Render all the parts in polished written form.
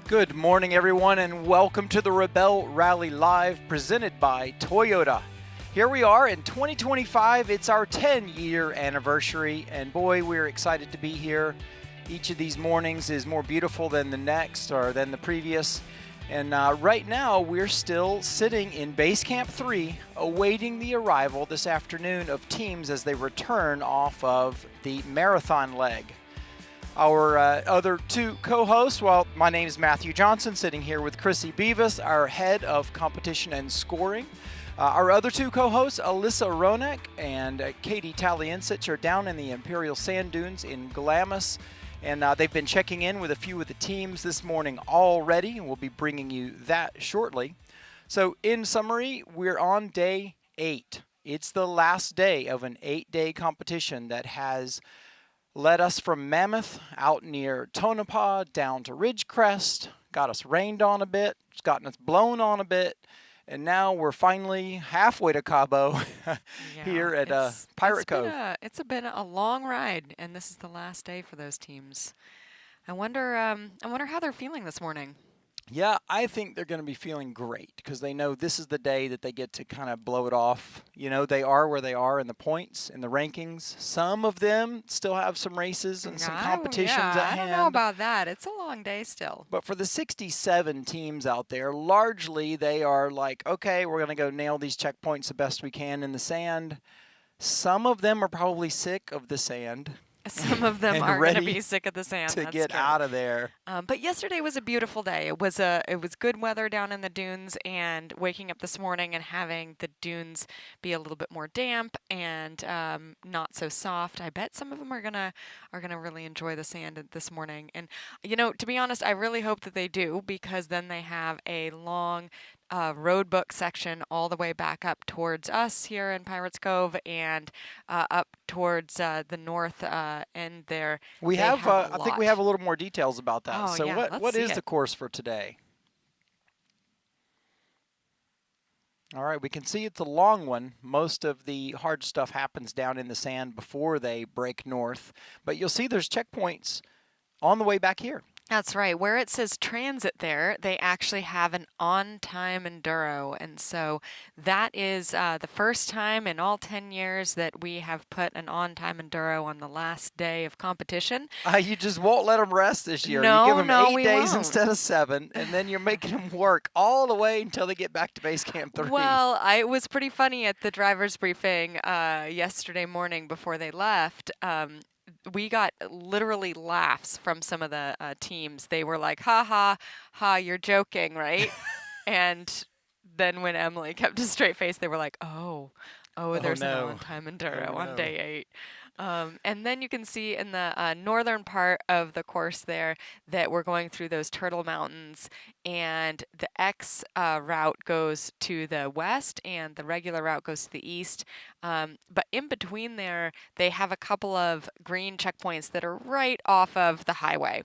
Good morning, everyone, and welcome to the Rebelle Rally Live presented by Toyota. Here we are in 2025. It's our 10-year anniversary, and boy, we're excited to be here. Each of these mornings is more beautiful than the next or than the previous. And right now, we're still sitting in Base Camp 3, awaiting the arrival this afternoon of teams as they return off of the marathon leg. Our other two co-hosts, well, my name is Matthew Johnson, sitting here with Chrissie Beavis, our head of competition and scoring. Our other two co-hosts, Alyssa Roenigk and Katy Talyancich, are down in the Imperial Sand Dunes in Glamis, and they've been checking in with a few of the teams this morning already, and we'll be bringing you that shortly. So in summary, we're on day 8. It's the last day of an 8-day competition that has led us from Mammoth out near Tonopah down to Ridgecrest, got us rained on a bit, it's gotten us blown on a bit, and now we're finally halfway to Cabo here at Pirate Cove. It's been a long ride, and this is the last day for those teams. I wonder how they're feeling this morning. Yeah, I think they're going to be feeling great because they know this is the day that they get to kind of blow it off. You know, they are where they are in the points, in the rankings. Some of them still have some races and some competitions at hand. I don't know about that. It's a long day still. But for the 67 teams out there, largely they are like, okay, we're going to go nail these checkpoints the best we can in the sand. Some of them are probably sick of the sand. Some of them are going to be sick of the sand. To get out of there. But yesterday was a beautiful day. It was good weather down in the dunes, and waking up this morning and having the dunes be a little bit more damp and not so soft. I bet some of them are gonna really enjoy the sand this morning. And you know, to be honest, I really hope that they do, because then they have a long road book section all the way back up towards us here in Pirates Cove and up towards the north end there. We have I think we have a little more details about that. Oh, so yeah, what is the course for today? All right, we can see it's a long one. Most of the hard stuff happens down in the sand before they break north, but you'll see there's checkpoints on the way back here. That's right. Where it says transit there, they actually have an On Time Enduro. And so that is the first time in all 10 years that we have put an On Time Enduro on the last day of competition. You just won't let them rest this year. No, you give them 8 days won't. instead of 7, and then you're making them work all the way until they get back to Base Camp 3. Well, it was pretty funny at the driver's briefing yesterday morning before they left. We got literally laughs from some of the teams. They were like, ha, ha, ha, you're joking, right? And then when Emily kept a straight face, they were like, oh, there's an on-time enduro on day 8. And then you can see in the northern part of the course there that we're going through those Turtle Mountains, and the X route goes to the west and the regular route goes to the east. But in between there, they have a couple of green checkpoints that are right off of the highway.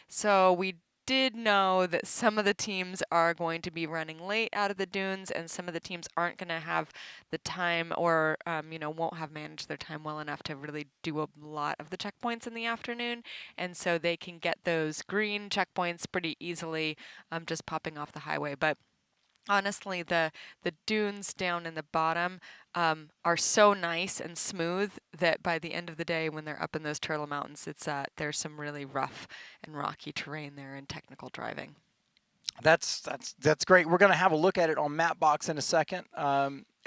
So we did know that some of the teams are going to be running late out of the dunes, and some of the teams aren't going to have the time or, won't have managed their time well enough to really do a lot of the checkpoints in the afternoon. And so they can get those green checkpoints pretty easily just popping off the highway. But honestly, the dunes down in the bottom are so nice and smooth that by the end of the day, when they're up in those Turtle Mountains, there's some really rough and rocky terrain there and technical driving. That's great. We're going to have a look at it on Mapbox in a second.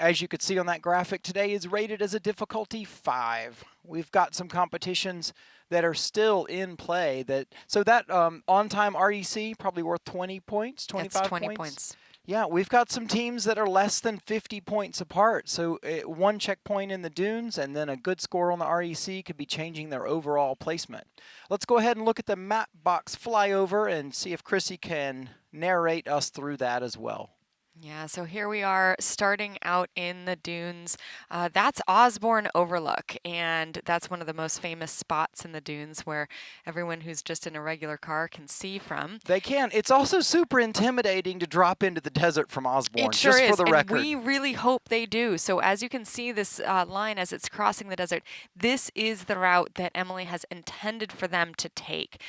As you could see on that graphic, today is rated as a difficulty 5. We've got some competitions that are still in play. So that on-time REC probably worth 20 points, 25 That's 20 points. Yeah, we've got some teams that are less than 50 points apart. So one checkpoint in the dunes and then a good score on the REC could be changing their overall placement. Let's go ahead and look at the Mapbox flyover and see if Chrissie can narrate us through that as well. Yeah, so here we are starting out in the dunes. That's Osborne Overlook, and that's one of the most famous spots in the dunes where everyone who's just in a regular car can see from. They can. It's also super intimidating to drop into the desert from It Osborne, sure just for is, the and record. we really hope they do. So as you can see this line as it's crossing the desert, this is the route that Emily has intended for them to take.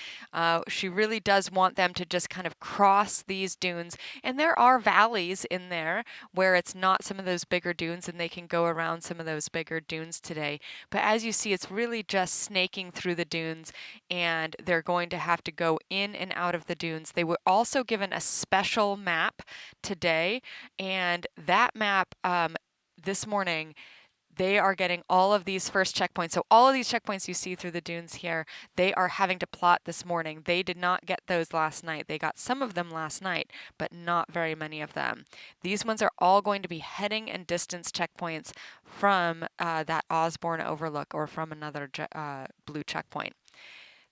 She really does want them to just kind of cross these dunes, and there are valleys in there where it's not some of those bigger dunes, and they can go around some of those bigger dunes today. But as you see, it's really just snaking through the dunes, and they're going to have to go in and out of the dunes. They were also given a special map today, and that map this morning, they are getting all of these first checkpoints. So all of these checkpoints you see through the dunes here, they are having to plot this morning. They did not get those last night. They got some of them last night, but not very many of them. These ones are all going to be heading and distance checkpoints from that Osborne Overlook or from another blue checkpoint.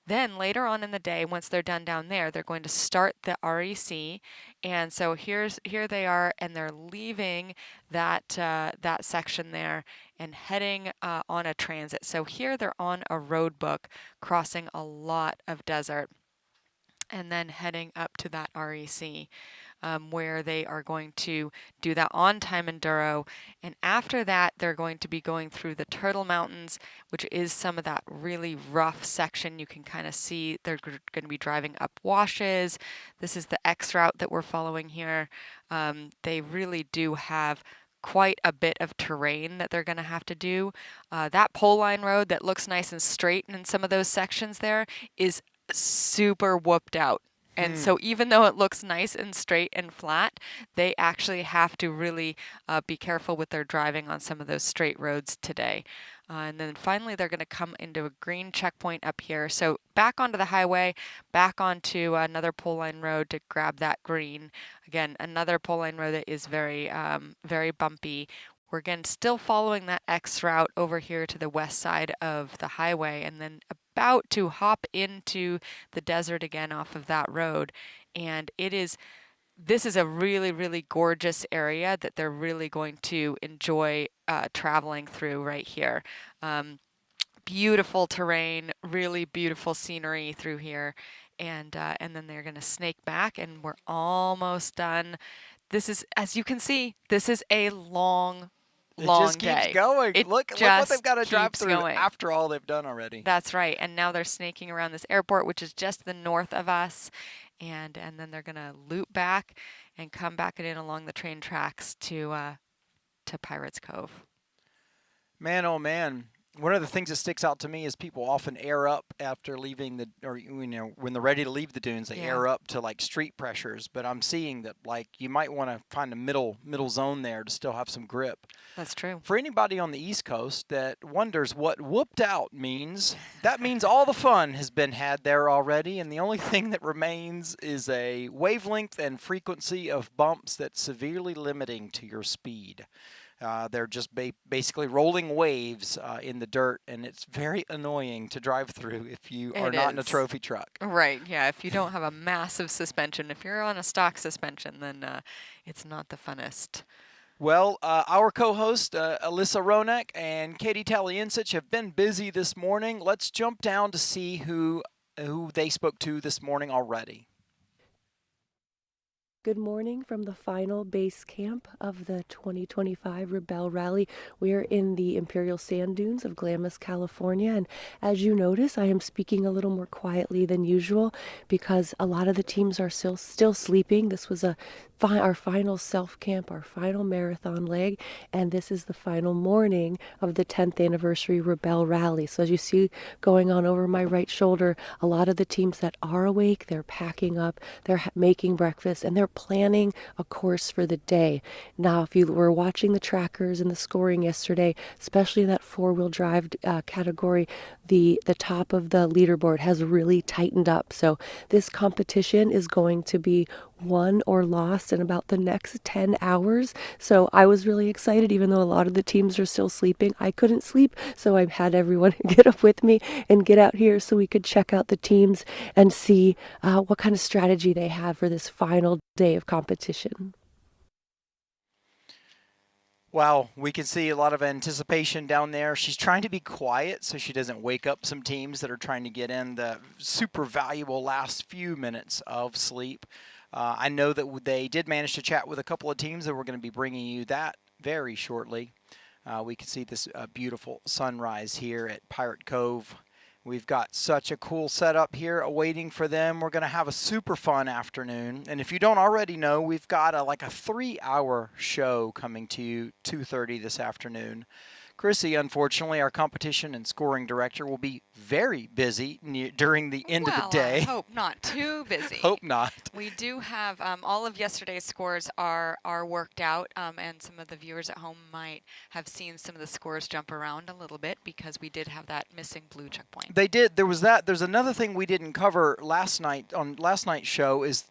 Then later on in the day, once they're done down there, they're going to start the REC, and so here they are, and they're leaving that section there and heading on a transit. So here they're on a road book, crossing a lot of desert, and then heading up to that REC. Where they are going to do that On Time Enduro. And after that, they're going to be going through the Turtle Mountains, which is some of that really rough section. You can kind of see they're going to be driving up washes. This is the X route that we're following here. They really do have quite a bit of terrain that they're going to have to do. That pole line road that looks nice and straight in some of those sections there is super whooped out. And so even though it looks nice and straight and flat, they actually have to really be careful with their driving on some of those straight roads today. And then finally, they're going to come into a green checkpoint up here. So back onto the highway, back onto another pole line road to grab that green. Again, another pole line road that is very, very bumpy. We're again still following that X route over here to the west side of the highway, and then about to hop into the desert again off of that road. And this is a really, really gorgeous area that they're really going to enjoy traveling through right here. Beautiful terrain, really beautiful scenery through here. And then they're going to snake back, and we're almost done. This is, as you can see, this is a long It just keeps day. going. It Look what just they've got to drive keeps through going. after all they've done already. That's right. And now they're snaking around this airport, which is just the north of us. And then they're going to loop back and come back in along the train tracks to Pirates Cove. Man, oh man. One of the things that sticks out to me is people often air up after leaving when they're ready to leave the dunes, they air up to like street pressures. But I'm seeing that like you might want to find a middle zone there to still have some grip. That's true. For anybody on the East Coast that wonders what whooped out means, that means all the fun has been had there already, and the only thing that remains is a wavelength and frequency of bumps that's severely limiting to your speed. They're just basically rolling waves in the dirt, and it's very annoying to drive through if you are not in a trophy truck. Right, yeah. If you don't have a massive suspension, if you're on a stock suspension, then it's not the funnest. Well, our co-host, Alyssa Roenigk and Katy Talyancich have been busy this morning. Let's jump down to see who they spoke to this morning already. Good morning from the final base camp of the 2025 Rebelle Rally. We are in the Imperial Sand Dunes of Glamis, California, and as you notice, I am speaking a little more quietly than usual because a lot of the teams are still sleeping. This was our final self-camp, our final marathon leg, and this is the final morning of the 10th anniversary Rebelle Rally. So as you see going on over my right shoulder, a lot of the teams that are awake, they're packing up, they're making breakfast, and they're planning a course for the day. Now, if you were watching the trackers and the scoring yesterday, especially that four-wheel drive category, the top of the leaderboard has really tightened up. So this competition is going to be won or lost in about the next 10 hours. So I was really excited, even though a lot of the teams are still sleeping. I couldn't sleep, so I had everyone get up with me and get out here so we could check out the teams and see what kind of strategy they have for this final day of competition. Wow, we can see a lot of anticipation down there. She's trying to be quiet so she doesn't wake up some teams that are trying to get in the super valuable last few minutes of sleep. I know that they did manage to chat with a couple of teams, and we're going to be bringing you that very shortly. We can see this beautiful sunrise here at Pirate Cove. We've got such a cool setup here awaiting for them. We're going to have a super fun afternoon. And if you don't already know, we've got like a 3-hour show coming to you 2:30 this afternoon. Chrissie, unfortunately, our competition and scoring director, will be very busy during the end of the day. I hope not too busy. Hope not. We do have all of yesterday's scores are worked out, and some of the viewers at home might have seen some of the scores jump around a little bit because we did have that missing blue checkpoint. They did. There was that. There's another thing we didn't cover last night on last night's show is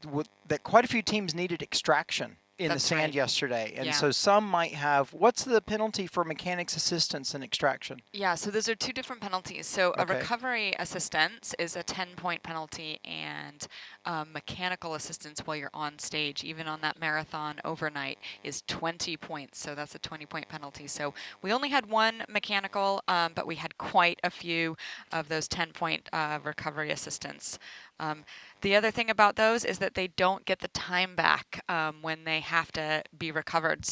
that quite a few teams needed extraction in That's the sand right. yesterday. And Yeah. so some might have, what's the penalty for mechanics assistance and extraction? Yeah, so those are two different penalties. So a Okay. recovery assistance is a 10-point penalty, and mechanical assistance while you're on stage, even on that marathon overnight, is 20 points. So that's a 20-point penalty. So we only had one mechanical, but we had quite a few of those 10-point recovery assistance. The other thing about those is that they don't get the time back when they have to be recovered,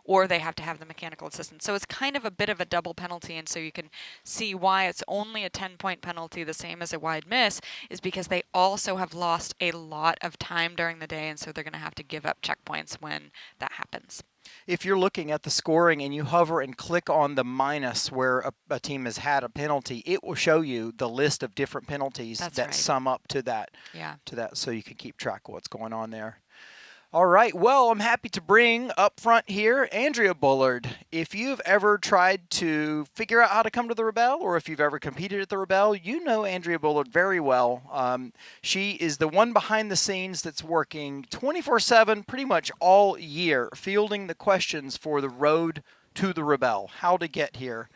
or they have to have the mechanical assistance. So it's kind of a bit of a double penalty, and so you can see why it's only a 10-point penalty, the same as a wide miss, is because they also have lost a lot of time during the day, and so they're going to have to give up checkpoints when that happens. If you're looking at the scoring and you hover and click on the minus where a team has had a penalty, it will show you the list of different penalties That's that right. sum up to that. Yeah. So you can keep track of what's going on there. All right, well, I'm happy to bring up front here Andrea Bullard. If you've ever tried to figure out how to come to the Rebelle, or if you've ever competed at the Rebelle, you know Andrea Bullard very well. She is the one behind the scenes that's working 24/7 pretty much all year, fielding the questions for the road to the Rebelle, how to get here.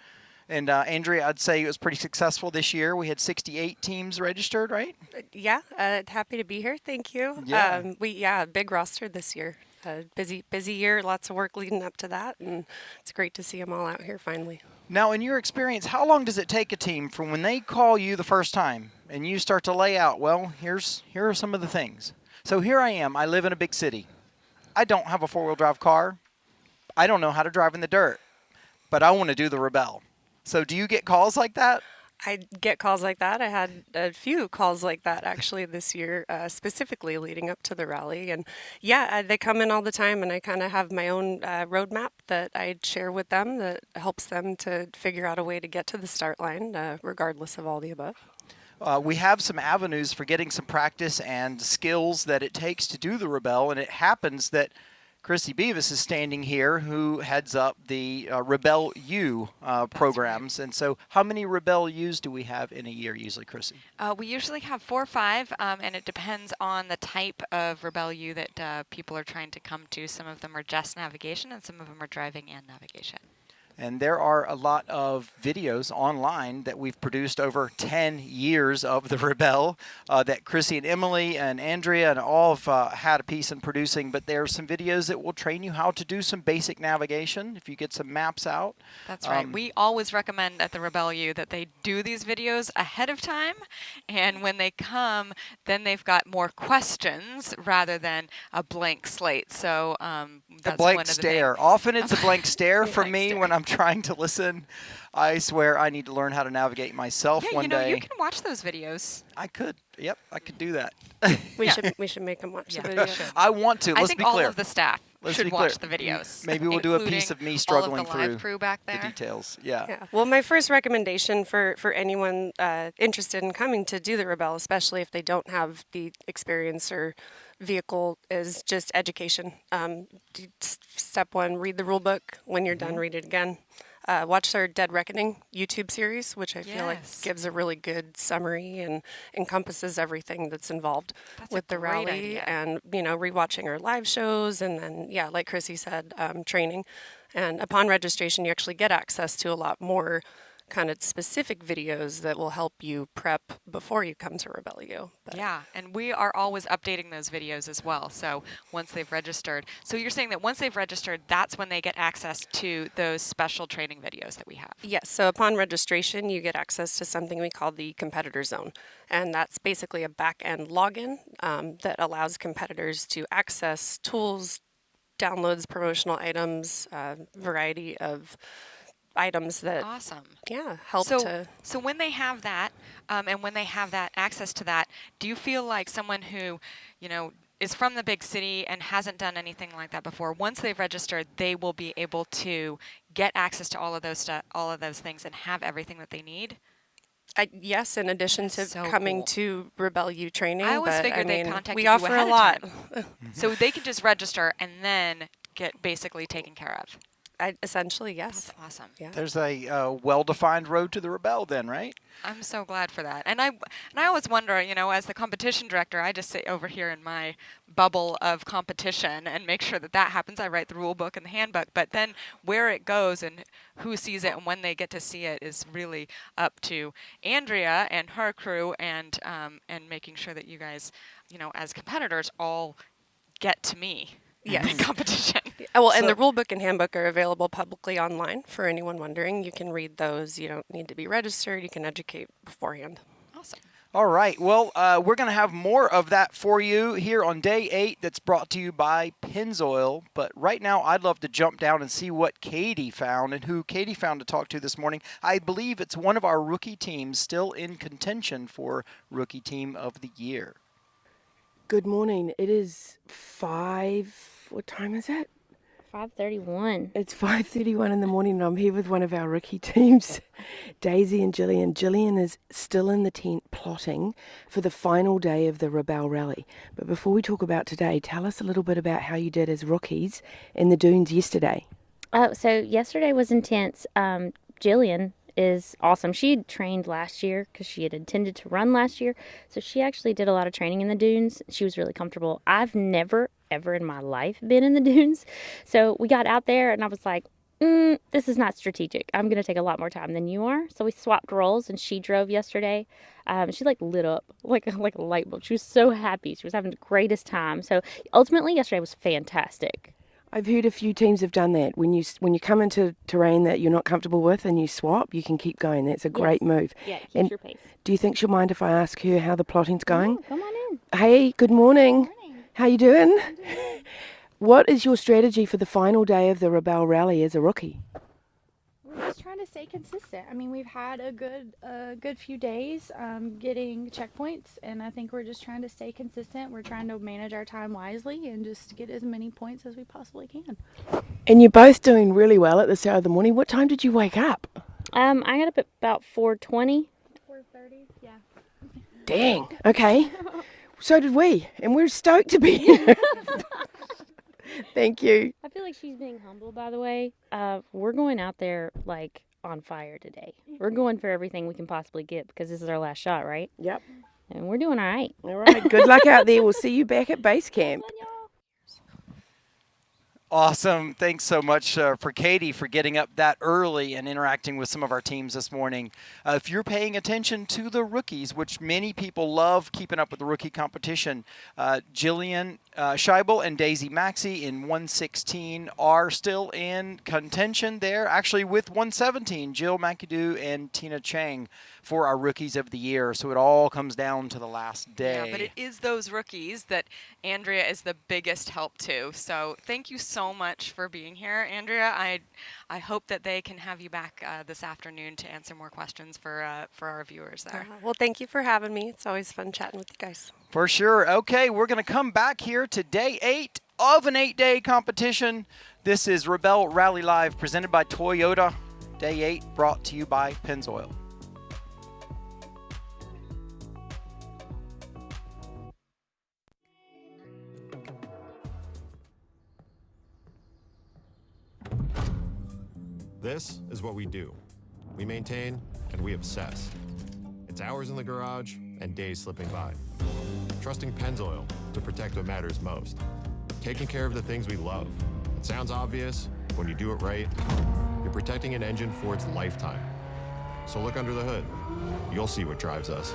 And Andrea, I'd say it was pretty successful this year. We had 68 teams registered, right? Yeah, happy to be here. Thank you. Yeah. Big roster this year. Busy year, lots of work leading up to that, and it's great to see them all out here finally. Now, in your experience, how long does it take a team from when they call you the first time and you start to lay out, well, here are some of the things. So here I am. I live in a big city. I don't have a four-wheel drive car. I don't know how to drive in the dirt, but I want to do the Rebelle. So do you get calls like that? I get calls like that. I had a few calls like that actually this year, specifically leading up to the rally. And yeah, they come in all the time, and I kind of have my own roadmap that I share with them that helps them to figure out a way to get to the start line, regardless of all the above. We have some avenues for getting some practice and skills that it takes to do the Rebelle, and it happens that Chrissie Beavis is standing here, who heads up the Rebelle U programs. Right. And so how many Rebelle U's do we have in a year usually, Chrissie? We usually have 4 or 5, and it depends on the type of Rebelle U that people are trying to come to. Some of them are just navigation, and some of them are driving and navigation. And there are a lot of videos online that we've produced over 10 years of the Rebelle that Chrissie and Emily and Andrea and all have had a piece in producing. But there are some videos that will train you how to do some basic navigation if you get some maps out. That's right. We always recommend at the Rebelle U that they do these videos ahead of time. And when they come, then they've got more questions rather than a blank slate. So that's a blank stare. Often it's a blank stare for me when I'm trying to listen. I swear I need to learn how to navigate myself one day. You can watch those videos. I could. Yep, I could do that. We should make them watch the video. I want to. Let's be clear. All of the staff should watch the videos. Maybe we'll do a piece of me struggling all of the through live crew back there. the details. Yeah. Well, my first recommendation for anyone interested in coming to do the Rebelle, especially if they don't have the experience or vehicle, is just education. Step 1, read the rule book. When you're done, read it again. Watch our Dead Reckoning YouTube series, which I feel like gives a really good summary and encompasses everything that's involved with the rally. Idea. And, rewatching our live shows, and then, like Chrissie said, training. And upon registration, you actually get access to a lot more kind of specific videos that will help you prep before you come to Rebelle. Yeah, and we are always updating those videos as well. So once they've registered. So you're saying that once they've registered, that's when they get access to those special training videos that we have? Yes, so upon registration, you get access to something we call the competitor zone. And that's basically a back-end login that allows competitors to access tools, downloads, promotional items, variety of items that Awesome. help to. So when they have that, and when they have that access to that, do you feel like someone who, is from the big city and hasn't done anything like that before, once they've registered, they will be able to get access to all of those things and have everything that they need? Yes, in addition to so coming cool. to Rebelle U training. I always but, figured they mean, contacted we you offer ahead a of lot. time. So they can just register and then get basically taken care of. Essentially, yes. That's awesome. Yeah. There's a well-defined road to the Rebelle then, right? I'm so glad for that. And I always wonder, as the competition director, I just sit over here in my bubble of competition and make sure that happens. I write the rule book and the handbook, but then where it goes and who sees it and when they get to see it is really up to Andrea and her crew and making sure that you guys, as competitors, all get to me. Yes. In competition. Well, and the rule book and handbook are available publicly online for anyone wondering. You can read those. You don't need to be registered. You can educate beforehand. Awesome. All right. Well, we're going to have more of that for you here on day 8 that's brought to you by Pennzoil. But right now, I'd love to jump down and see what Katy found and who Katy found to talk to this morning. I believe it's one of our rookie teams still in contention for Rookie Team of the Year. Good morning. It is what time is it? 5:31. It's 5:31 in the morning and I'm here with one of our rookie teams, Daisy and Jillian. Jillian is still in the tent plotting for the final day of the Rebelle Rally. But before we talk about today, tell us a little bit about how you did as rookies in the dunes yesterday. So yesterday was intense. Jillian is awesome. She had trained last year because she had intended to run last year. So she actually did a lot of training in the dunes. She was really comfortable. I've never, ever in my life been in the dunes. So we got out there and I was like, this is not strategic. I'm going to take a lot more time than you are. So we swapped roles and she drove yesterday. She lit up like a light bulb. She was so happy. She was having the greatest time. So ultimately yesterday was fantastic. I've heard a few teams have done that. When you come into terrain that you're not comfortable with and you swap, you can keep going. That's a great move. Yeah, it keeps And your pace. do you think she'll mind if I ask her how the plotting's going? Come on in. Hey, good morning. Good morning. How you doing? What is your strategy for the final day of the Rebelle Rally as a rookie? We're just trying to stay consistent. I mean, we've had a good few days getting checkpoints, and I think we're just trying to stay consistent. We're trying to manage our time wisely and just get as many points as we possibly can. And you're both doing really well at this hour of the morning. What time did you wake up? I got up at about 4:20. 4:30, yeah. Dang. Okay. So did we, and we're stoked to be here. Thank you. I feel like she's being humble, by the way. We're going out there like on fire today. We're going for everything we can possibly get because this is our last shot, right? Yep. And we're doing all right. All right. Good luck out there. We'll see you back at base camp. Awesome. Thanks so much for Katy for getting up that early and interacting with some of our teams this morning. If you're paying attention to the rookies, which many people love keeping up with the rookie competition, Jillian Scheibel and Daisy Maxey in 116 are still in contention there, actually with 117, Jill McAdoo and Tina Chang for our Rookies of the Year. So it all comes down to the last day. Yeah, but it is those rookies that Andrea is the biggest help to. So thank you so much for being here, Andrea. I hope that they can have you back this afternoon to answer more questions for our viewers there. Well, thank you for having me. It's always fun chatting with you guys. For sure. Okay, we're going to come back here to day 8 of an 8-day competition. This is Rebelle Rally Live presented by Toyota. Day 8 brought to you by Pennzoil. This is what we do. We maintain and we obsess. It's hours in the garage and days slipping by. Trusting Pennzoil to protect what matters most. Taking care of the things we love. It sounds obvious, but when you do it right, you're protecting an engine for its lifetime. So look under the hood. You'll see what drives us.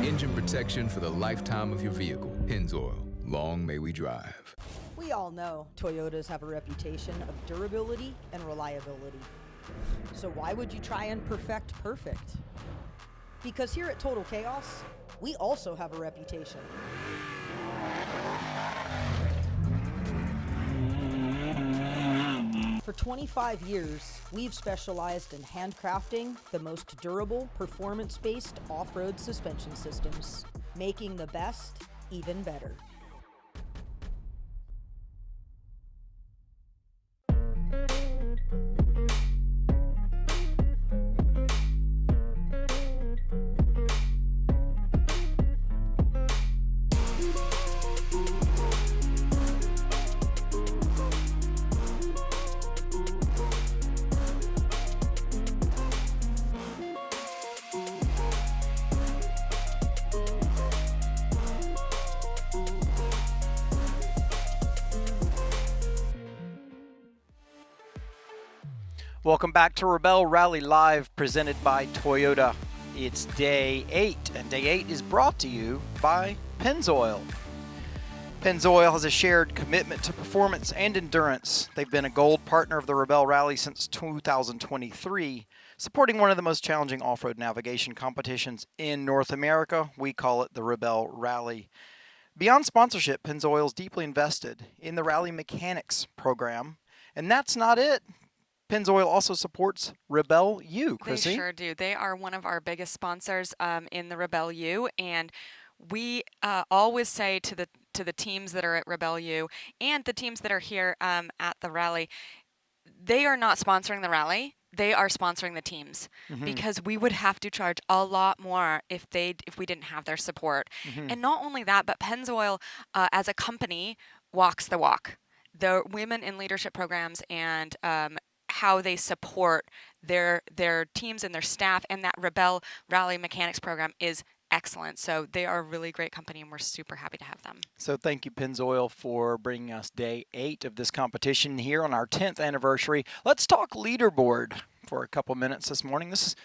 Engine protection for the lifetime of your vehicle. Pennzoil. Long may we drive. We all know Toyotas have a reputation of durability and reliability. So why would you try and perfect perfect? Because here at Total Chaos, we also have a reputation. For 25 years, we've specialized in handcrafting the most durable, performance-based off-road suspension systems, making the best even better. Welcome back to Rebelle Rally Live, presented by Toyota. It's day 8, and day 8 is brought to you by Pennzoil. Pennzoil has a shared commitment to performance and endurance. They've been a gold partner of the Rebelle Rally since 2023, supporting one of the most challenging off-road navigation competitions in North America. We call it the Rebelle Rally. Beyond sponsorship, Pennzoil is deeply invested in the Rally Mechanics program, and that's not it. Pennzoil also supports Rebelle U, Chrissie. They sure do. They are one of our biggest sponsors in the Rebelle U, and we always say to the teams that are at Rebelle U and the teams that are here at the rally, they are not sponsoring the rally. They are sponsoring the teams, because we would have to charge a lot more if we didn't have their support. And not only that, but Pennzoil as a company walks the walk. The women in leadership programs and how they support their teams and their staff, and that Rebelle Rally Mechanics program is excellent. So they are a really great company, and we're super happy to have them. So thank you, Pennzoil, for bringing us day 8 of this competition here on our 10th anniversary. Let's talk leaderboard for a couple minutes this morning. This is,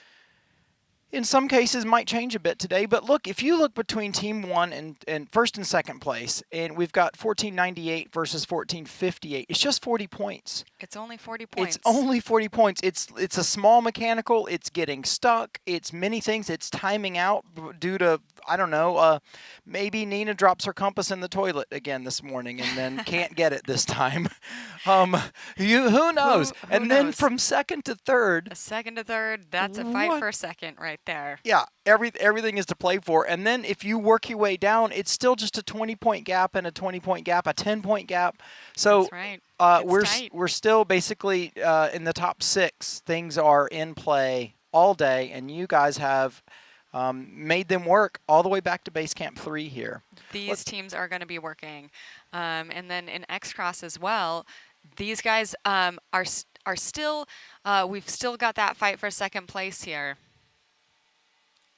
in some cases, might change a bit today, but look, if you look between Team 1 and first and second place, and we've got 1498 versus 1458, it's just 40 points. It's only 40 points. It's only 40 points. It's a small mechanical. It's getting stuck. It's many things. It's timing out due to, I don't know, maybe Nina drops her compass in the toilet again this morning and then can't get it this time. Who knows? Who and then knows? from second to third. Second to third, that's a fight for a second right there. Yeah, everything is to play for. And then if you work your way down, it's still just a 20-point gap and a 20-point gap, a 10-point gap. So That's right. we're still basically in the top 6. Things are in play all day, and you guys have made them work all the way back to base camp 3 here. These teams are going to be working. And then in X-Cross as well, these guys are still, we've still got that fight for second place here.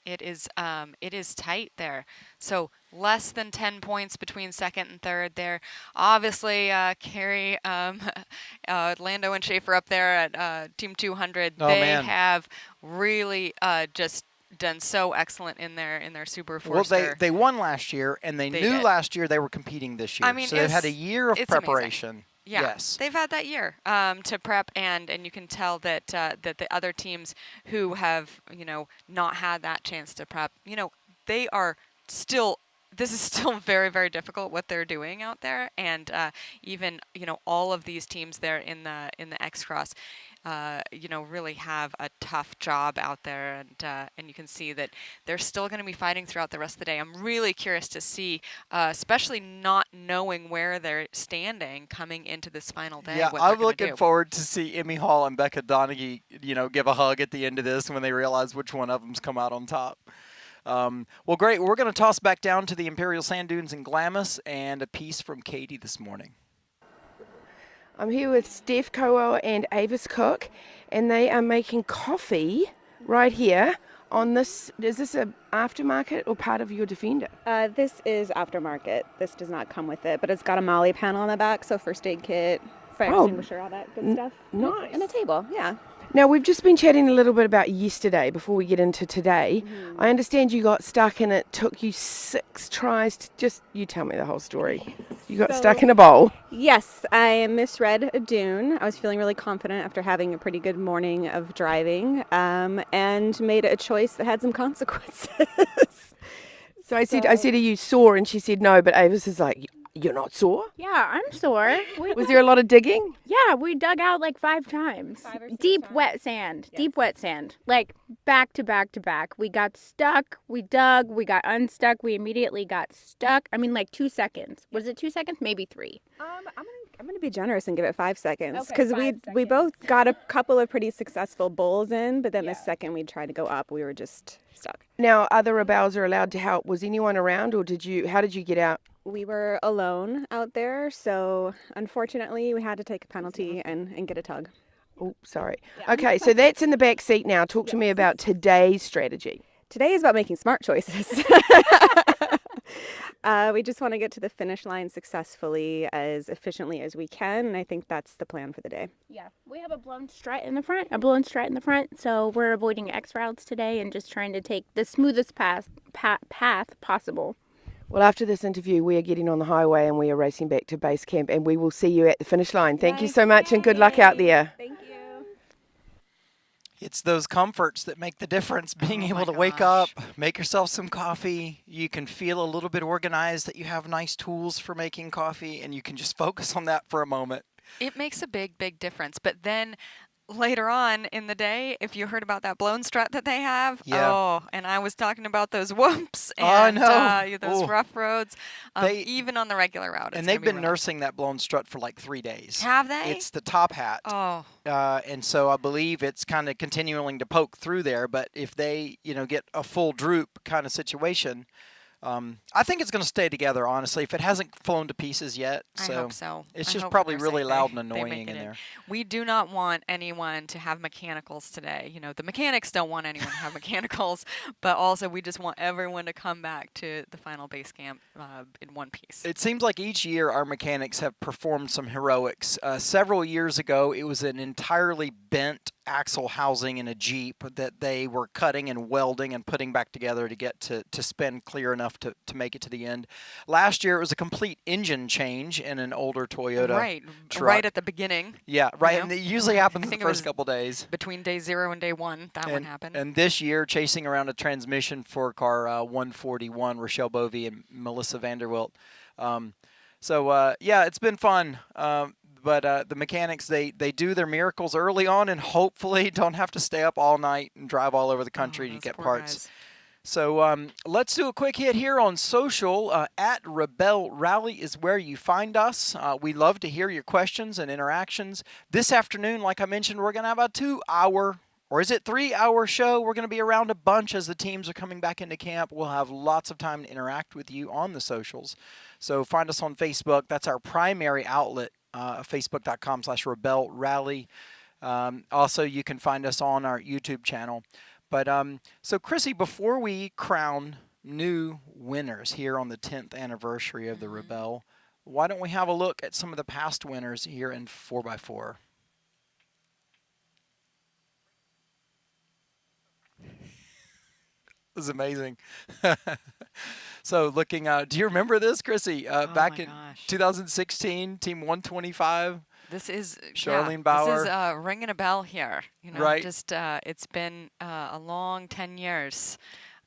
It is tight there. So less than 10 points between second and third there. Obviously, Carrie, Lando and Schaefer up there at Team 200, they have really just done so excellent in their Super Force. Well, they won last year, and they knew did. last year they were competing this year. I mean, so they've had a year of preparation. Amazing. Yeah, yes. They've had that year to prep, and you can tell that that the other teams who have not had that chance to prep, they are still. This is still very, very difficult what they're doing out there, and even all of these teams there in the X-Cross, really have a tough job out there, and you can see that they're still going to be fighting throughout the rest of the day. I'm really curious to see, especially not knowing where they're standing coming into this final day. Yeah, what I'm they're looking forward to see Emmy Hall and Becca Donaghy, give a hug at the end of this when they realize which one of them's come out on top. Well, great. We're going to toss back down to the Imperial Sand Dunes in Glamis and a piece from Katy this morning. I'm here with Steph Cowell and Avis Cook, and they are making coffee right here on this. Is this an aftermarket or part of your Defender? This is aftermarket. This does not come with it, but it's got a Molly panel on the back, so first aid kit, fire extinguisher, all that good stuff. Nice. And a table, yeah. Now, we've just been chatting a little bit about yesterday before we get into today. I understand you got stuck and it took you 6 tries to you tell me the whole story. You got stuck in a bowl. Yes, I misread a dune. I was feeling really confident after having a pretty good morning of driving, and made a choice that had some consequences. So I said, are you sore? And she said no, but Avis is like, you're not sore? Yeah, I'm sore. Was there a lot of digging? Yeah, we dug out like 5 times. Deep wet sand. Deep wet sand. Like back to back to back. We got stuck. We dug. We got unstuck. We immediately got stuck. I mean, like 2 seconds. Was it 2 seconds? Maybe 3. I'm gonna be generous and give it 5 seconds Okay, because 5 we seconds. both got a couple of pretty successful bowls in, but then the second we tried to go up, we were just stuck. Now, other rebels are allowed to help. Was anyone around, or how did you get out? We were alone out there, so unfortunately we had to take a penalty and get a tug. Oh, sorry. Okay, so that's in the back seat now. Talk to me about today's strategy. Today is about making smart choices. We just want to get to the finish line successfully as efficiently as we can, and I think that's the plan for the day. Yeah, we have a blown strut in the front, so we're avoiding X routes today and just trying to take the smoothest path possible. Well, after this interview, we are getting on the highway and we are racing back to base camp, and we will see you at the finish line. Thank you so much, and good luck out there. Thank you. It's those comforts that make the difference. Being able to wake up, make yourself some coffee. You can feel a little bit organized, that you have nice tools for making coffee, and you can just focus on that for a moment. It makes a big, big difference. But then later on in the day, if you heard about that blown strut that they have, and I was talking about those whoops and those rough roads, even on the regular route. And they've been nursing that blown strut for like 3 days. Have they? It's the top hat. Oh. And so I believe it's kind of continuing to poke through there. But if they, get a full droop kind of situation, I think it's going to stay together, honestly, if it hasn't flown to pieces yet. I hope so. It's just probably really loud and annoying in there. We do not want anyone to have mechanicals today. The mechanics don't want anyone to have mechanicals, but also we just want everyone to come back to the final base camp in one piece. It seems like each year our mechanics have performed some heroics. Several years ago, it was an entirely bent axle housing in a Jeep that they were cutting and welding and putting back together to get to spin clear enough to make it to the end. Last year, it was a complete engine change in an older Toyota truck. Right at the beginning. Yeah, right. And it usually happens the first couple days. Between day 0 and day 1, that one happened. And this year, chasing around a transmission for car 141, Rochelle Bovey and Melissa Vanderwilt. It's been fun. But the mechanics, they do their miracles early on and hopefully don't have to stay up all night and drive all over the country to get parts. Guys. So let's do a quick hit here on social. At Rebelle Rally is where you find us. We love to hear your questions and interactions. This afternoon, like I mentioned, we're going to have a 2-hour, or is it 3-hour show? We're going to be around a bunch as the teams are coming back into camp. We'll have lots of time to interact with you on the socials. So find us on Facebook. That's our primary outlet. Facebook.com/Rebelle Rally. Also, you can find us on our YouTube channel. But so, Chrissie, before we crown new winners here on the 10th anniversary of the Rebelle, why don't we have a look at some of the past winners here in 4x4? This is amazing. So looking, do you remember this, Chrissie? Back in 2016, Team 125. This is Charlene Bauer. This is ringing a bell here. Right. Just it's been a long 10 years.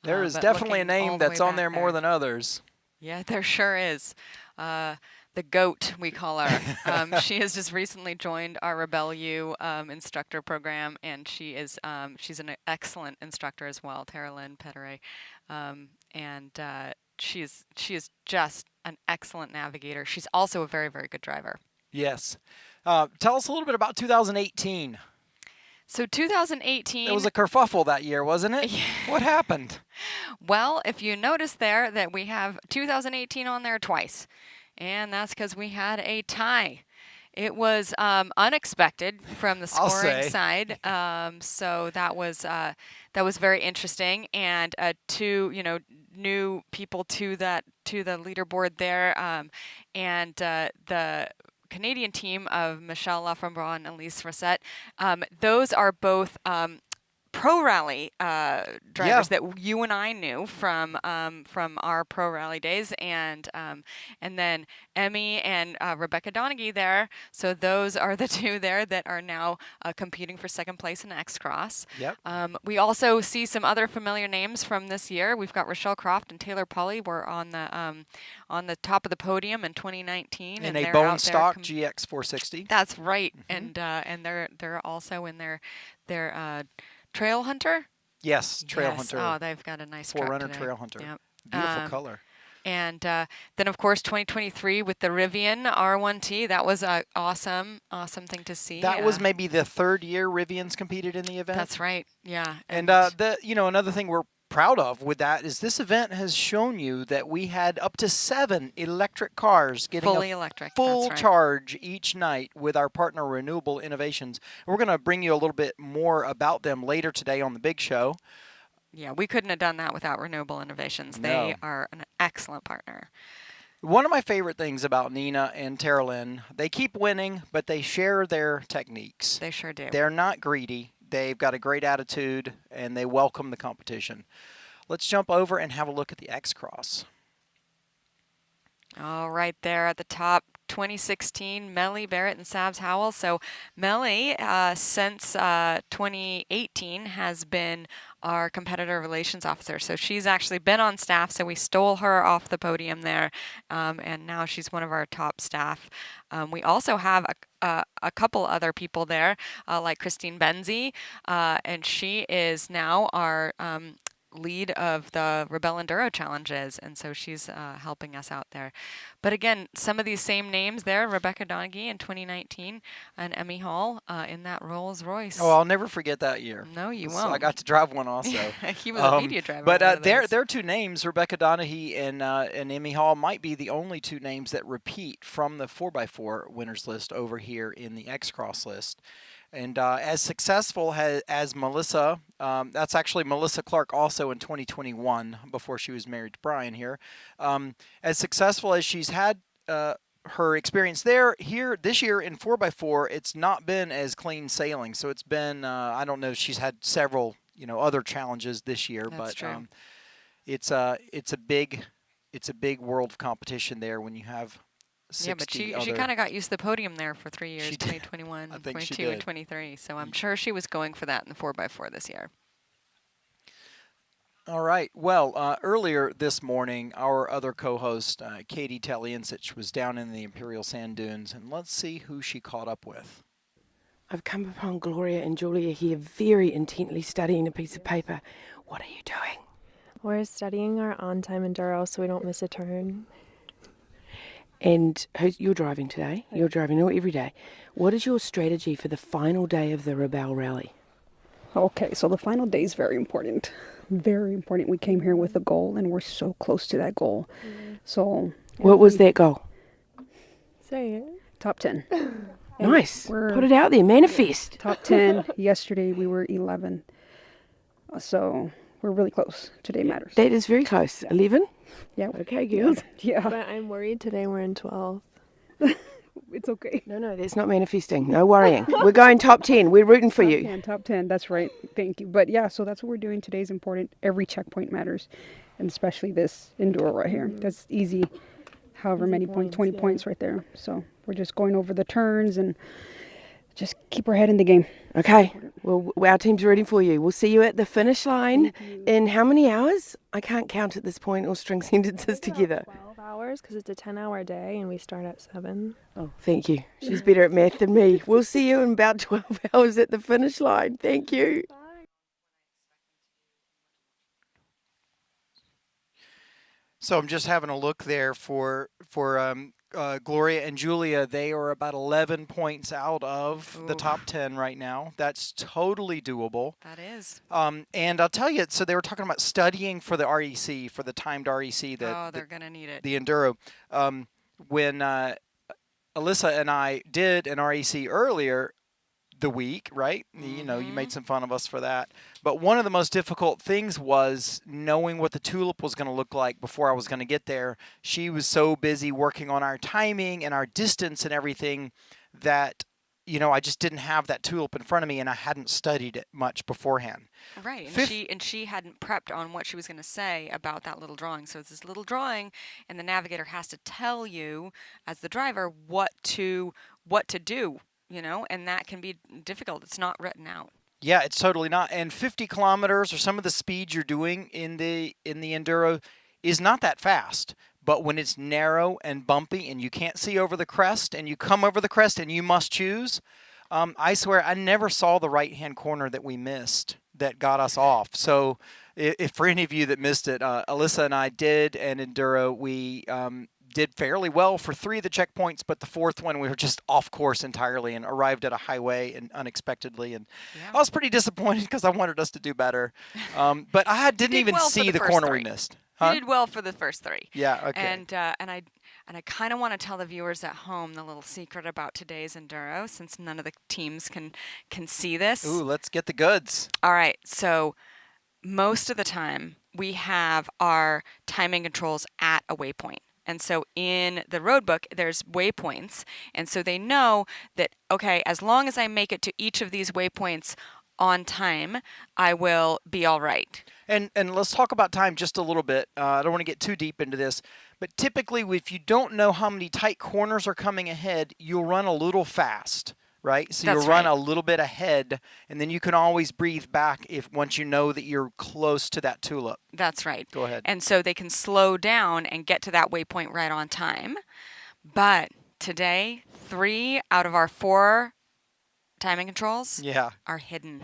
There is definitely a name that's on there more than others. Yeah, there sure is. The GOAT, we call her. She has just recently joined our Rebelle U instructor program, and she's an excellent instructor as well, Tara Lynn Pettere. She is just an excellent navigator. She's also a very, very good driver. Yes. Tell us a little bit about 2018. So 2018... It was a kerfuffle that year, wasn't it? What happened? Well, if you notice there that we have 2018 on there twice, and that's because we had a tie. It was unexpected from the scoring side, so that was very interesting. And two new people to the leaderboard there, and the Canadian team of Michelle Laframboise and Elise Rossette. Those are both pro rally drivers that you and I knew from our pro rally days, and then Emmy and Rebecca Donaghy there. So those are the two there that are now competing for second place in X Cross. Yep. We also see some other familiar names from this year. We've got Rochelle Croft and Taylor Polly were on the top of the podium in 2019, in and a they're bone out there stock GX 460. That's right, and they're also in their Trail Hunter? Yes, Trail Hunter. Oh, they've got a nice truck Forerunner today. Trail Hunter. Yep. Beautiful color. And then, of course, 2023 with the Rivian R1T. That was an awesome thing to see. That was maybe the third year Rivian's competed in the event. That's right, yeah. And another thing we're proud of with that is this event has shown you that we had up to 7 electric cars getting fully a electric. full That's right. charge each night with our partner Renewable Innovations. We're going to bring you a little bit more about them later today on the big show. Yeah, we couldn't have done that without Renewable Innovations. No. They are an excellent partner. One of my favorite things about Nina and Tara-Lynn, they keep winning, but they share their techniques. They sure do. They're not greedy. They've got a great attitude, and they welcome the competition. Let's jump over and have a look at the X-Cross. All right, there at the top, 2016, Melly Barrett and Sabs Howell. So Melly, since 2018, has been our competitor relations officer. So she's actually been on staff, so we stole her off the podium there, and now she's one of our top staff. We also have a couple other people there, like Christine Benzie, and she is now our lead of the Rebelle Enduro challenges, and so she's helping us out there. But again, some of these same names there, Rebecca Donaghy in 2019 and Emmy Hall in that Rolls Royce. Oh, I'll never forget that year. No, you So won't. I got to drive one also. He was a media driver. But their two names, Rebecca Donaghy and Emmy Hall, might be the only two names that repeat from the 4x4 winners list over here in the X-Cross list. And as successful as Melissa, that's actually Melissa Clark also in 2021 before she was married to Brian here. As successful as she's had her experience here this year in 4x4, it's not been as clean sailing. So it's been, I don't know, she's had several, other challenges this year. That's but true. It's a big world of competition there when you have 60 yeah, but she other. kind of got used to the podium there for 3 years, She did. 2021, I think she 22, and did. 23. So I'm sure she was going for that in the 4x4 this year. All right. Well, earlier this morning, our other co-host, Katy Talyancich, was down in the Imperial Sand Dunes, and let's see who she caught up with. I've come upon Gloria and Julia here very intently studying a piece of paper. What are you doing? We're studying our On Time Enduro so we don't miss a turn. And you're driving today? You're driving every day. What is your strategy for the final day of the Rebelle Rally? Okay, so the final day is very important. Very important. We came here with a goal, and we're so close to that goal. So, what was that goal? Say it. Top 10. Nice. Put it out there. Manifest. Top 10. Yesterday we were 11. So we're really close. Today matters. That is very close. 11? Yeah. Okay, good. Yeah. But I'm worried today we're in 12th. It's okay. No, that's not manifesting. No worrying. We're going top 10. We're rooting for you. 10, top 10. That's right. Thank you. But yeah, so that's what we're doing today is important. Every checkpoint matters, and especially this enduro right here. That's easy. However many points, 20 points right there. So we're just going over the turns and just keep our head in the game. Okay. Well, our team's rooting for you. We'll see you at the finish line in how many hours? I can't count at this point or string sentences together. 12 hours because it's a 10-hour day and we start at 7. Oh, thank you. She's better at math than me. We'll see you in about 12 hours at the finish line. Thank you. So I'm just having a look there for Gloria and Julia. They are about 11 points out of the top 10 right now. That's totally doable. That is. And I'll tell you, so they were talking about studying for the REC, for the timed REC. They're going to need it. The Enduro. When Alyssa and I did an REC earlier, the week, right? You know, you made some fun of us for that. But one of the most difficult things was knowing what the tulip was going to look like before I was going to get there. She was so busy working on our timing and our distance and everything that, you know, I just didn't have that tulip in front of me, and I hadn't studied it much beforehand. Right, and she hadn't prepped on what she was going to say about that little drawing. So it's this little drawing, and the navigator has to tell you, as the driver, what to do. You know, and that can be difficult. It's not written out. Yeah, it's totally not. And 50 kilometers or some of the speeds you're doing in the enduro is not that fast. But when it's narrow and bumpy and you can't see over the crest and you come over the crest and you must choose, I swear I never saw the right-hand corner that we missed that got us off. So if for any of you that missed it, Alyssa and I did an enduro. We did fairly well for 3 of the checkpoints, but the 4th one we were just off course entirely and arrived at a highway and unexpectedly. And I was pretty disappointed because I wanted us to do better. But I didn't even see the corner we missed. Huh? You did well for the first 3. Yeah. Okay. And I kind of want to tell the viewers at home the little secret about today's enduro, since none of the teams can see this. Ooh, let's get the goods. All right. So most of the time we have our timing controls at a waypoint. And so in the road book, there's waypoints. And so they know that, okay, as long as I make it to each of these waypoints on time, I will be all right. And let's talk about time just a little bit. I don't want to get too deep into this, but typically if you don't know how many tight corners are coming ahead, you'll run a little fast, right? So you'll run a little bit ahead, and then you can always breathe back once you know that you're close to that tulip. That's right. Go ahead. And so they can slow down and get to that waypoint right on time. But today, 3 out of our 4 timing controls are hidden.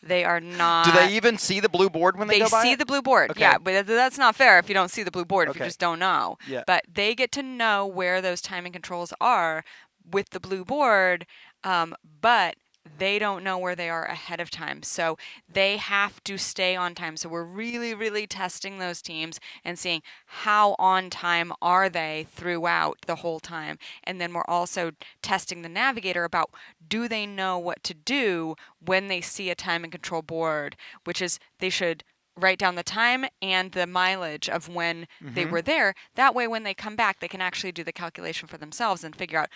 They are not. Do they even see the blue board when they go by? They see the blue board, yeah. But that's not fair if you don't see the blue board, if you just don't know. Yeah. But they get to know where those timing controls are with the blue board, but they don't know where they are ahead of time. So they have to stay on time. So we're really, really testing those teams and seeing how on time are they throughout the whole time. And then we're also testing the navigator about, do they know what to do when they see a time and control board, which is they should write down the time and the mileage of when they were there. That way, when they come back, they can actually do the calculation for themselves and figure out,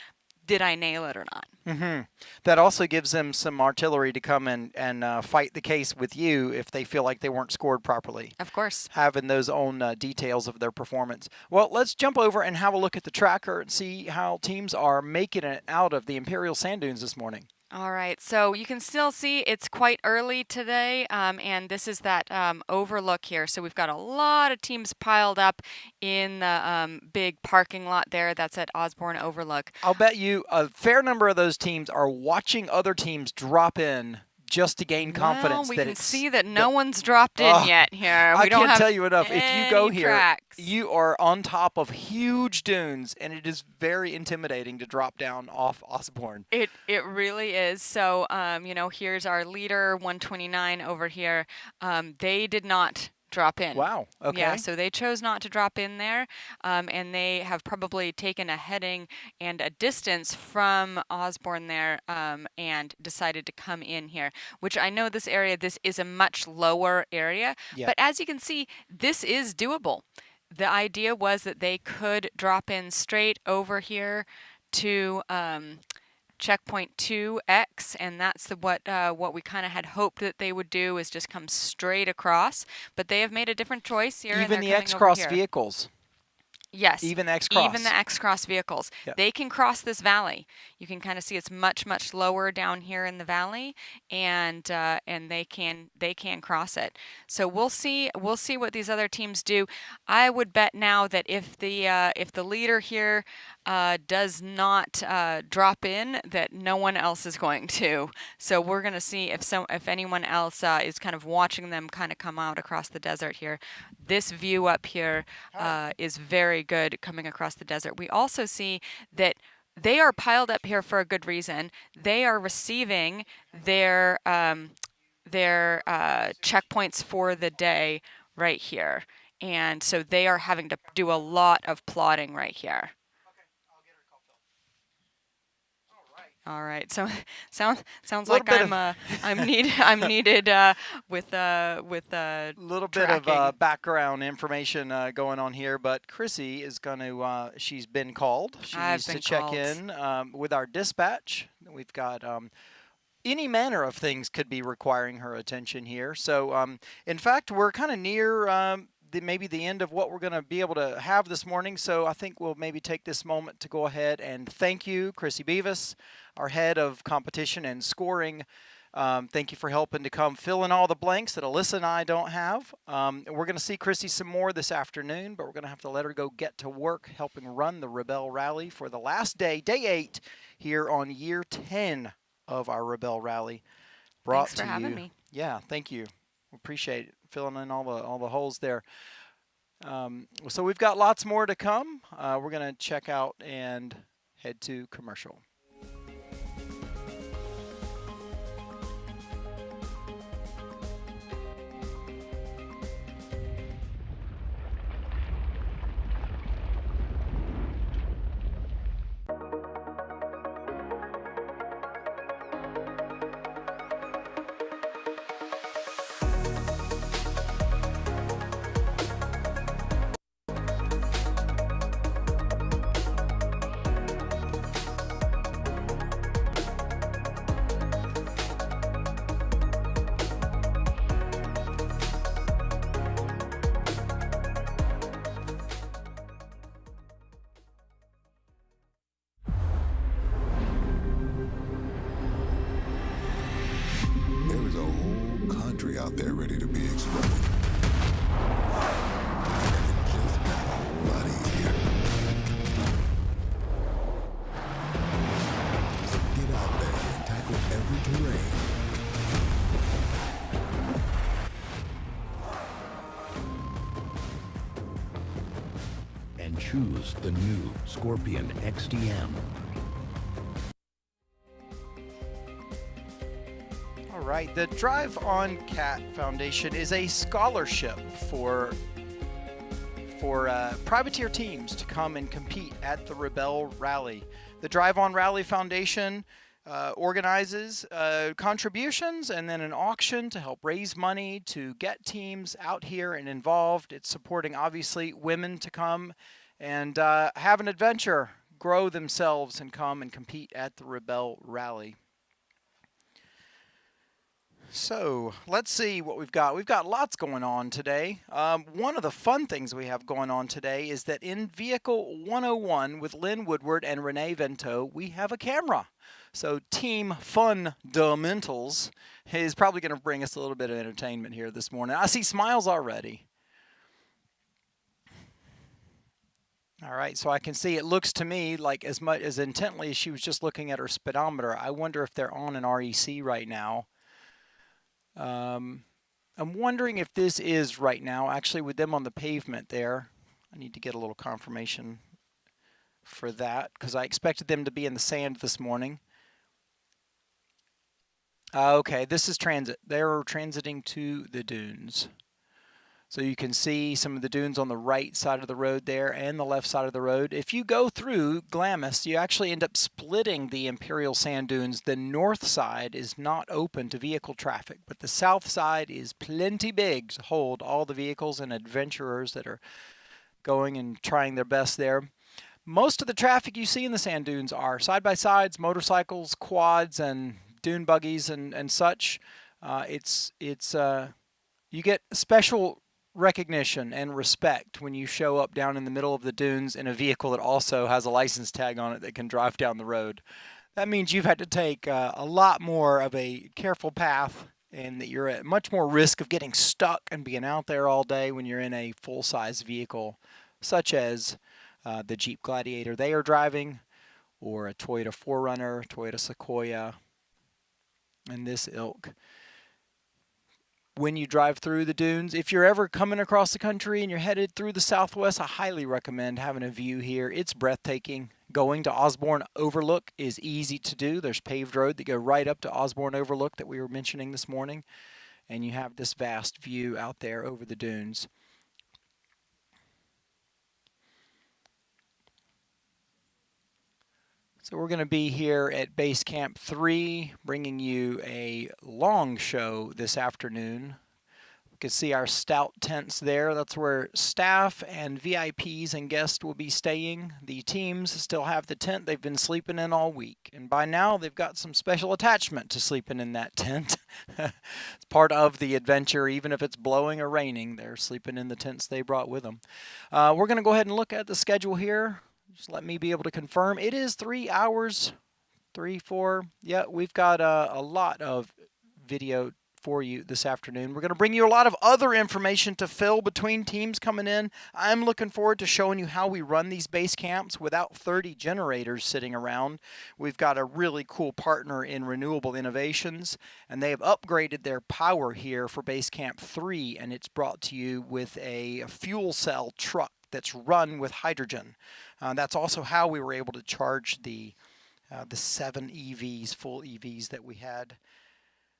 did I nail it or not? That also gives them some artillery to come and fight the case with you if they feel like they weren't scored properly. Of course. Having those own details of their performance. Well, let's jump over and have a look at the tracker and see how teams are making it out of the Imperial Sand Dunes this morning. All right, so you can still see it's quite early today, and this is that overlook here. So we've got a lot of teams piled up in the big parking lot there. That's at Osborne Overlook. I'll bet you a fair number of those teams are watching other teams drop in just to gain confidence. Well, we can see that no one's dropped in yet here. I can't tell you enough. If you go here, tracks. you are on top of huge dunes, and it is very intimidating to drop down off Osborne. It really is. So, you know, here's our leader, 129 over here. They did not drop in. Wow. Okay. Yeah, so they chose not to drop in there, and they have probably taken a heading and a distance from Osborne there, and decided to come in here, which I know this is a much lower area, but as you can see, this is doable. The idea was that they could drop in straight over here to checkpoint 2X, and that's what we kind of had hoped that they would do, is just come straight across. But they have made a different choice here. Even the X-Cross vehicles. Yes. Even the X-Cross. Even the X-Cross vehicles. Yep. They can cross this valley. You can kind of see it's much, much lower down here in the valley, and they can cross it. So we'll see what these other teams do. I would bet now that if the leader here does not drop in, that no one else is going to. So we're going to see if anyone else is kind of watching them kind of come out across the desert here. This view up here is very good coming across the desert. We also see that they are piled up here for a good reason. They are receiving their checkpoints for the day right here. And so they are having to do a lot of plotting right here. All right. So sounds Little like bit I'm needed with little bit of background information going on here, but Chrissie is going to, she's been called. She needs to check in with our dispatch. We've got any manner of things could be requiring her attention here. So, in fact, we're kind of near maybe the end of what we're going to be able to have this morning. So I think we'll maybe take this moment to go ahead and thank you, Chrissie Beavis, our head of competition and scoring. Thank you for helping to come fill in all the blanks that Alyssa and I don't have. We're going to see Chrissie some more this afternoon, but we're going to have to let her go get to work helping run the Rebelle Rally for the last day, day 8, here on year 10 of our Rebelle Rally. Thanks for having me. Yeah, thank you. Appreciate it, filling in all the holes there. So we've got lots more to come. We're going to check out and head to commercial. There is a whole country out there ready to be explored. And it just got a lot easier. So get out there and tackle every terrain. And choose the new Scorpion XDM. All right, the Drive On Cat Foundation is a scholarship for privateer teams to come and compete at the Rebelle Rally. The Drive On Rally Foundation organizes contributions and then an auction to help raise money to get teams out here and involved. It's supporting, obviously, women to come and have an adventure, grow themselves, and come and compete at the Rebelle Rally. So let's see what we've got. We've got lots going on today. One of the fun things we have going on today is that in Vehicle 101 with Lynn Woodward and Renee Vento, we have a camera. So Team Fundamentals is probably going to bring us a little bit of entertainment here this morning. I see smiles already. All right, so I can see it looks to me like as much as intently as she was just looking at her speedometer. I wonder if they're on an REC right now. I'm wondering if this is right now, actually with them on the pavement there. I need to get a little confirmation for that because I expected them to be in the sand this morning. Okay, this is transit. They're transiting to the dunes. So you can see some of the dunes on the right side of the road there and the left side of the road. If you go through Glamis, you actually end up splitting the Imperial Sand Dunes. The north side is not open to vehicle traffic, but the south side is plenty big to hold all the vehicles and adventurers that are going and trying their best there. Most of the traffic you see in the sand dunes are side-by-sides, motorcycles, quads, and dune buggies and such. You get special recognition and respect when you show up down in the middle of the dunes in a vehicle that also has a license tag on it that can drive down the road. That means you've had to take a lot more of a careful path and that you're at much more risk of getting stuck and being out there all day when you're in a full-size vehicle such as the Jeep Gladiator they are driving or a Toyota 4Runner, Toyota Sequoia, and this ilk. When you drive through the dunes, if you're ever coming across the country and you're headed through the Southwest, I highly recommend having a view here. It's breathtaking. Going to Osborne Overlook is easy to do. There's paved road that go right up to Osborne Overlook that we were mentioning this morning, and you have this vast view out there over the dunes. So we're going to be here at Base Camp 3, bringing you a long show this afternoon. You can see our stout tents there. That's where staff and VIPs and guests will be staying. The teams still have the tent they've been sleeping in all week. And by now, they've got some special attachment to sleeping in that tent. It's part of the adventure. Even if it's blowing or raining, they're sleeping in the tents they brought with them. We're going to go ahead and look at the schedule here. Just let me be able to confirm. It is 3 hours, 4. Yeah, we've got a lot of video for you this afternoon. We're going to bring you a lot of other information to fill between teams coming in. I'm looking forward to showing you how we run these base camps without 30 generators sitting around. We've got a really cool partner in Renewable Innovations, and they have upgraded their power here for Base Camp 3, and it's brought to you with a fuel cell truck that's run with hydrogen. That's also how we were able to charge the 7 EVs, full EVs that we had.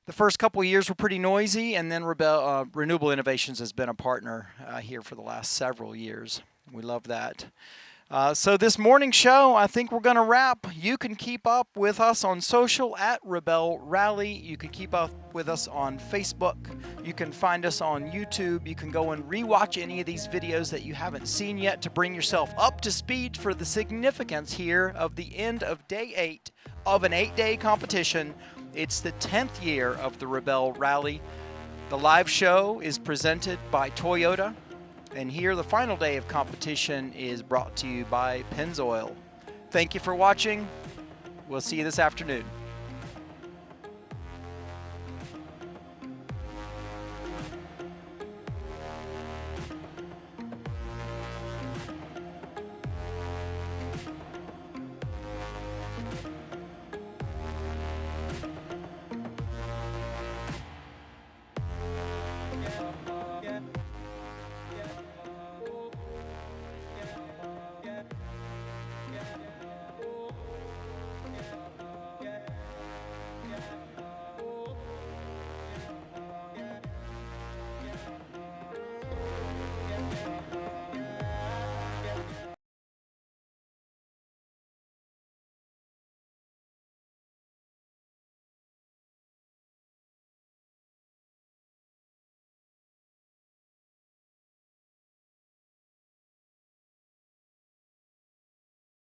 The first couple of years were pretty noisy, and then Renewable Innovations has been a partner here for the last several years. We love that. So this morning show, I think we're going to wrap. You can keep up with us on social at Rebelle Rally. You can keep up with us on Facebook. You can find us on YouTube. You can go and rewatch any of these videos that you haven't seen yet to bring yourself up to speed for the significance here of the end of day 8 of an 8-day competition. It's the 10th year of the Rebelle Rally. The live show is presented by Toyota. And here, the final day of competition is brought to you by Pennzoil. Thank you for watching. We'll see you this afternoon.